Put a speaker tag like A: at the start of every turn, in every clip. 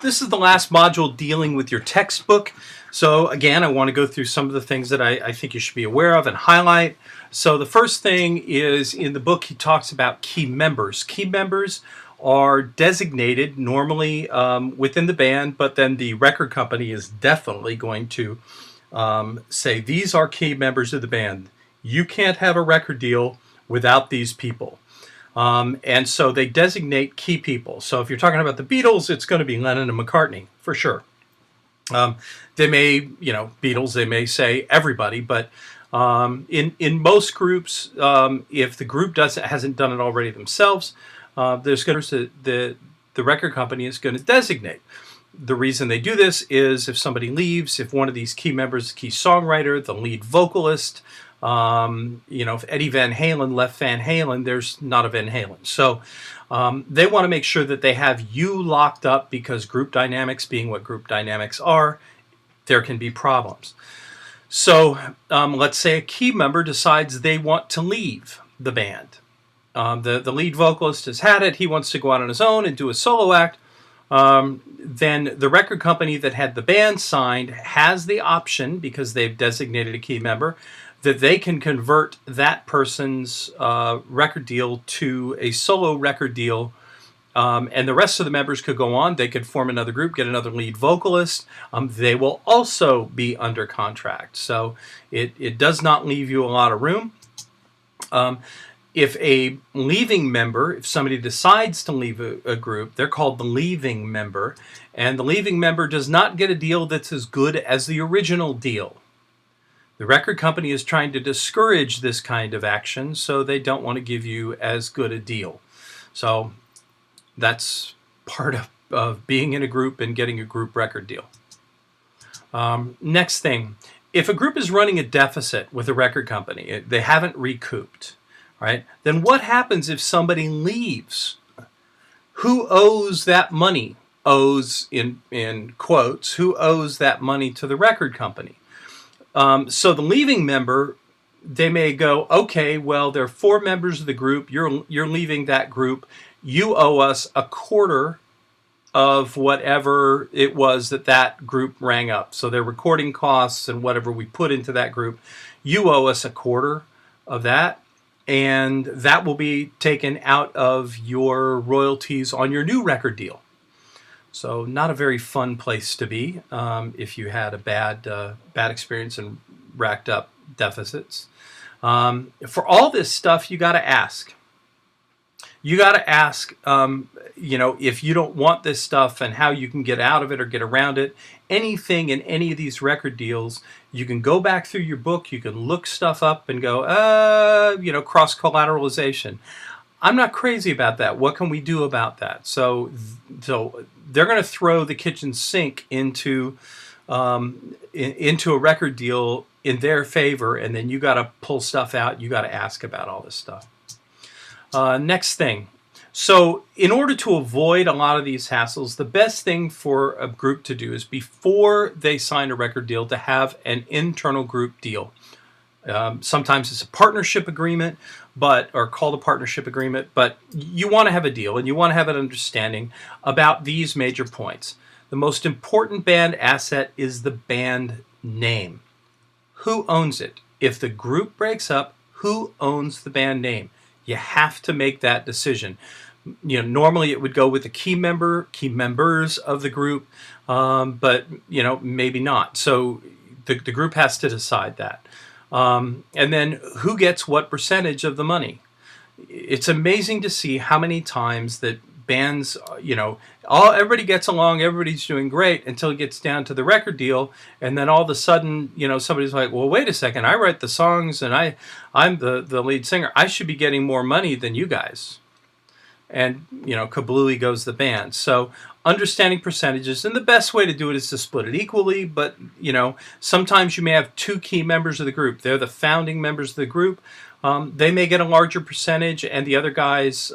A: This is the last module dealing with your textbook. So again, I want to go through some of the things that I think you should be aware of and highlight. So the first thing is, in the book, he talks about key members. Key members are designated normally within the band, but then the record company is definitely going to say, these are key members of the band. You can't have a record deal without these people. And so they designate key people. So if you're talking about the Beatles, it's going to be Lennon and McCartney, for sure. They may, Beatles, they may say everybody, but in most groups, if the group hasn't done it already themselves, there's going to the record company is going to designate. The reason they do this is if somebody leaves, if one of these key members, key songwriter, the lead vocalist, if Eddie Van Halen left Van Halen, there's not a Van Halen. So they want to make sure that they have you locked up, because group dynamics being what group dynamics are, there can be problems. So let's say a key member decides they want to leave the band. The lead vocalist has had it. He wants to go out on his own and do a solo act. Then the record company that had the band signed has the option, because they've designated a key member, that they can convert that person's record deal to a solo record deal. And the rest of the members could go on. They could form another group, get another lead vocalist. They will also be under contract. So it does not leave you a lot of room. If a leaving member, if somebody decides to leave a group, they're called the leaving member. And the leaving member does not get a deal that's as good as the original deal. The record company is trying to discourage this kind of action, so they don't want to give you as good a deal. So that's part of being in a group and getting a group record deal. Next thing, if a group is running a deficit with a record company, they haven't recouped, right? Then what happens if somebody leaves? Who owes that money? Owes in quotes, who owes that money to the record company? So the leaving member, they may go, okay, well, there are 4 members of the group. You're leaving that group. You owe us a quarter of whatever it was that group rang up. So their recording costs and whatever we put into that group, you owe us a quarter of that. And that will be taken out of your royalties on your new record deal. So not a very fun place to be if you had a bad experience and racked up deficits. For all this stuff, you got to ask. You got to ask, if you don't want this stuff and how you can get out of it or get around it. Anything in any of these record deals, you can go back through your book, you can look stuff up and go, cross-collateralization. I'm not crazy about that. What can we do about that? So they're going to throw the kitchen sink into a record deal in their favor, and then you got to pull stuff out. You got to ask about all this stuff. Next thing. So in order to avoid a lot of these hassles, the best thing for a group to do is, before they sign a record deal, to have an internal group deal. Sometimes it's a partnership agreement, or called a partnership agreement, but you want to have a deal and you want to have an understanding about these major points. The most important band asset is the band name. Who owns it? If the group breaks up, who owns the band name? You have to make that decision. Normally it would go with the key members of the group, but maybe not. So the group has to decide that. And then who gets what percentage of the money? It's amazing to see how many times that bands, everybody gets along, everybody's doing great until it gets down to the record deal, and then all of a sudden, somebody's like, well, wait a second, I write the songs and I'm the lead singer. I should be getting more money than you guys. And, kablooey goes the band. So understanding percentages, and the best way to do it is to split it equally, but, sometimes you may have 2 key members of the group. They're the founding members of the group. They may get a larger percentage, and the other guys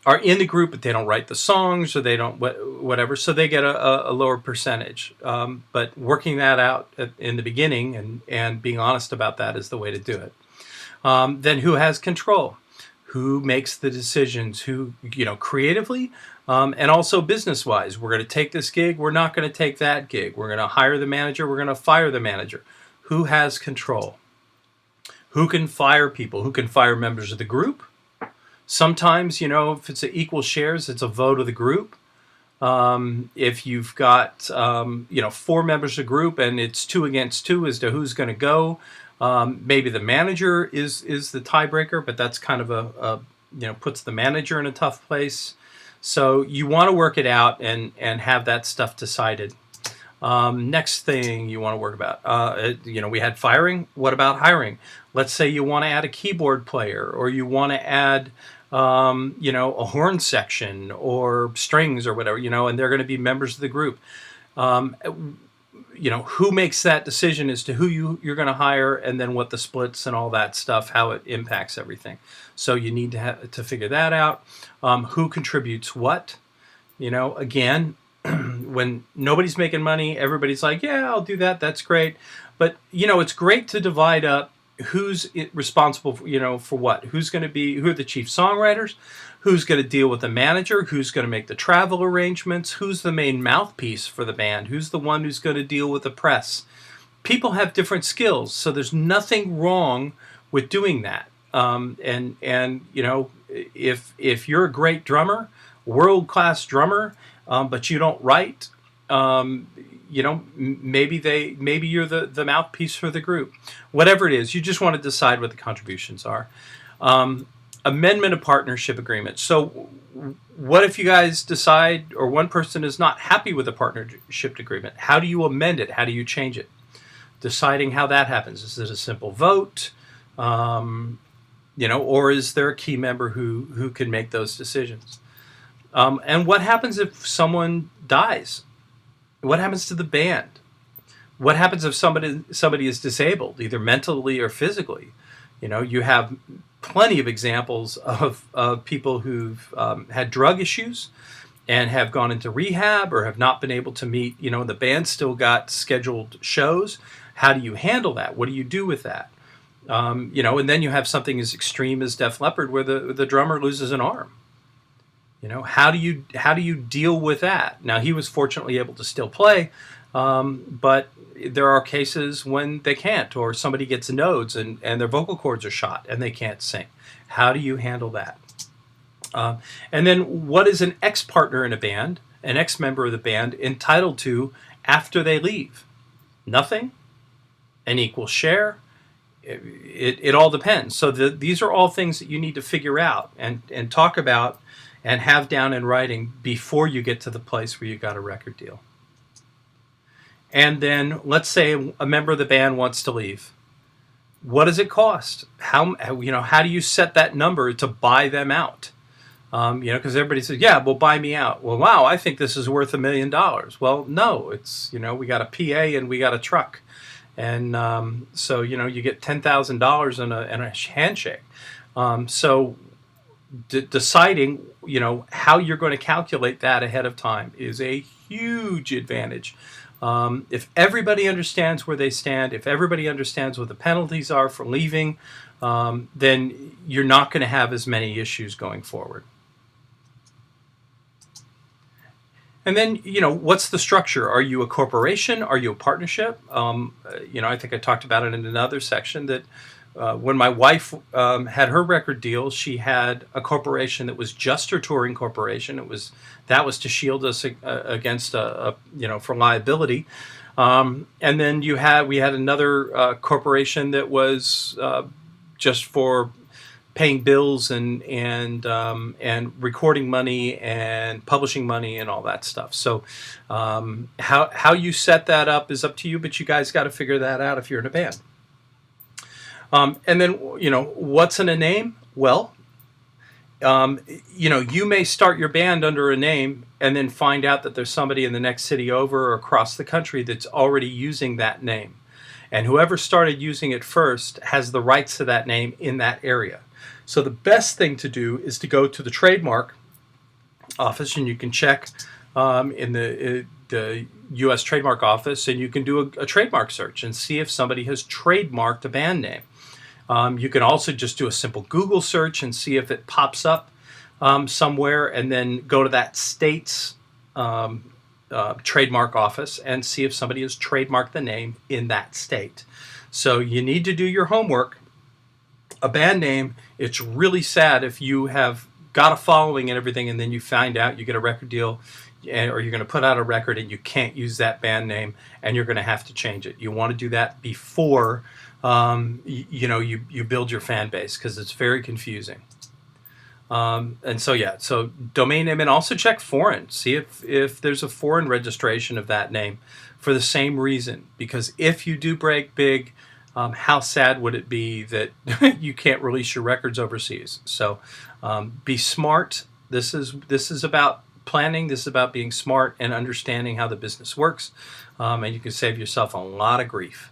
A: are in the group, but they don't write the songs, or they don't whatever, so they get a lower percentage. But working that out in the beginning and being honest about that is the way to do it. Then who has control? who makes the decisions, who, creatively, and also business wise. We're going to take this gig, we're not going to take that gig. We're going to hire the manager, we're going to fire the manager. Who has control? Who can fire people? Who can fire members of the group? Sometimes, if it's equal shares, it's a vote of the group. If you've got, 4 members of the group and it's 2 against 2 as to who's going to go, maybe the manager is the tiebreaker, but that's kind of puts the manager in a tough place. So you want to work it out and have that stuff decided. Next thing you want to work about, we had firing. What about hiring? Let's say you want to add a keyboard player, or you want to add, a horn section or strings or whatever, and they're going to be members of the group. Who makes that decision as to who you're going to hire, and then what the splits and all that stuff, how it impacts everything. So you need to figure that out. Who contributes what? Again, when nobody's making money, everybody's like, yeah, I'll do that. That's great. But, it's great to divide up who's responsible for, for what. Who are the chief songwriters? Who's going to deal with the manager? Who's going to make the travel arrangements? Who's the main mouthpiece for the band? Who's the one who's going to deal with the press? People have different skills, so there's nothing wrong with doing that. If you're a great drummer, world-class drummer, but you don't write, maybe you're the mouthpiece for the group. Whatever it is, you just want to decide what the contributions are. Amendment of partnership agreement. So what if you guys decide, or one person is not happy with the partnership agreement? How do you amend it? How do you change it? Deciding how that happens. Is it a simple vote? Or is there a key member who can make those decisions? And what happens if someone dies? What happens to the band? What happens if somebody is disabled, either mentally or physically? You have plenty of examples of people who've had drug issues and have gone into rehab or have not been able to meet, the band still got scheduled shows. How do you handle that? What do you do with that? And then you have something as extreme as Def Leppard where the drummer loses an arm. How do you deal with that? Now, he was fortunately able to still play, but there are cases when they can't, or somebody gets nodes and their vocal cords are shot and they can't sing. How do you handle that? And then what is an ex-partner in a band, an ex-member of the band, entitled to after they leave? Nothing? An equal share? It all depends. So these are all things that you need to figure out and talk about and have down in writing before you get to the place where you got a record deal. And then let's say a member of the band wants to leave. What does it cost? How do you set that number to buy them out? Because everybody says, yeah, well, buy me out. Well, wow, I think this is worth $1 million. Well, no, it's, we got a PA and we got a truck. And so, you get $10,000 and a handshake. So deciding, how you're going to calculate that ahead of time is a huge advantage. If everybody understands where they stand, if everybody understands what the penalties are for leaving, then you're not going to have as many issues going forward. And then, what's the structure? Are you a corporation? Are you a partnership? I think I talked about it in another section that when my wife had her record deal, she had a corporation that was just her touring corporation. That was to shield us against for liability. And then we had another corporation that was just for paying bills and recording money and publishing money and all that stuff. So how you set that up is up to you, but you guys got to figure that out if you're in a band. And then, what's in a name? Well, you may start your band under a name and then find out that there's somebody in the next city over or across the country that's already using that name. And whoever started using it first has the rights to that name in that area. So the best thing to do is to go to the trademark office, and you can check in the U.S. trademark office, and you can do a trademark search and see if somebody has trademarked a band name. You can also just do a simple Google search and see if it pops up somewhere, and then go to that state's trademark office and see if somebody has trademarked the name in that state. So you need to do your homework. A band name, it's really sad if you have got a following and everything, and then you find out you get a record deal, or you're going to put out a record and you can't use that band name, and you're going to have to change it. You want to do that before you build your fan base, because it's very confusing. So domain name, and also check foreign. See if there's a foreign registration of that name for the same reason. Because if you do break big, how sad would it be that you can't release your records overseas? So be smart. This is about planning. This is about being smart and understanding how the business works, and you can save yourself a lot of grief.